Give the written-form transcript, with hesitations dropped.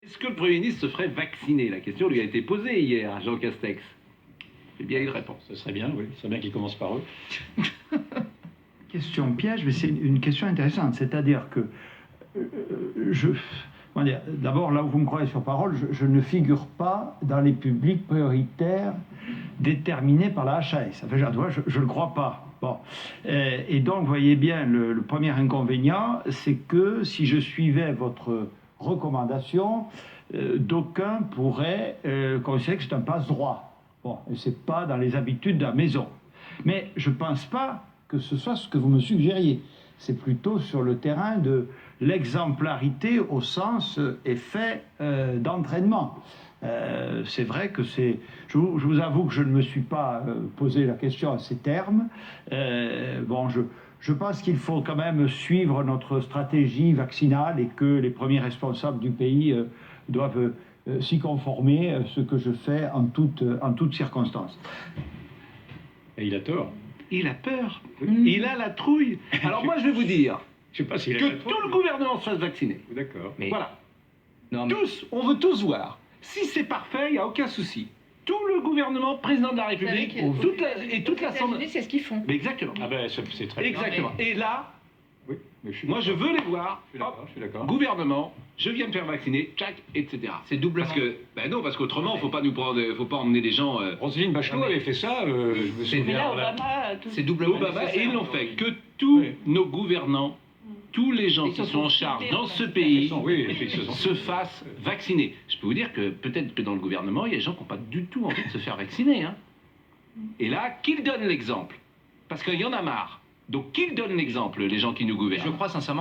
Est-ce que le Premier ministre se ferait vacciner? La question lui a été posée hier à Jean Castex. Eh bien, il répond. Ce serait bien, oui. Ce serait bien qu'il commence par eux. Question piège, mais c'est une question intéressante. C'est-à-dire que d'abord, là où vous me croyez sur parole, je ne figure pas dans les publics prioritaires déterminés par la HAS. Enfin, je ne le crois pas. Bon. Et donc, vous voyez bien, le premier inconvénient, c'est que si je suivais votre recommandation, d'aucuns pourraient considérer que c'est un passe-droit. Bon, et ce n'est pas dans les habitudes de la maison. Mais je ne pense pas que ce soit ce que vous me suggériez. C'est plutôt sur le terrain de l'exemplarité au sens effet d'entraînement. C'est vrai que c'est... Je vous avoue que je ne me suis pas posé la question à ces termes. Je pense qu'il faut quand même suivre notre stratégie vaccinale et que les premiers responsables du pays doivent s'y conformer, ce que je fais en toutes circonstances. Et il a tort. Il a peur. Il a la trouille. Alors moi, je vais vous dire Je sais pas s'il a que la trouille, tout le gouvernement se fasse vacciner. D'accord. Mais- Voilà. Non, mais- Tous, on veut tous voir. Si c'est parfait, il n'y a aucun souci. Tout le gouvernement, président de la République, toute l'Assemblée. C'est ce qu'ils font. Mais exactement. Ah ben, c'est très bien. Exactement. Et là, Oui, mais moi, je veux les voir. Je suis d'accord, je suis d'accord. Gouvernement, je viens me faire vacciner, tchac, etc. C'est doublement. Parce que, ben non, parce qu'autrement, faut pas emmener des gens. Roselyne Bachelot avait fait ça, je me Mais souviens. là, voilà. Obama, tout. C'est doublement. Obama, et ils l'ont fait. Que tous nos gouvernants, tous les gens Ils qui sont sont en tous charge ciblés, dans en ce fait. pays Oui, ils se sont- se fassent vacciner. Je peux vous dire que peut-être que dans le gouvernement, il y a des gens qui n'ont pas du tout envie de se faire vacciner. Hein. Et là, qu'ils donnent l'exemple. Parce qu'il y en a marre. Donc qu'ils donnent l'exemple, les gens qui nous gouvernent. Je crois sincèrement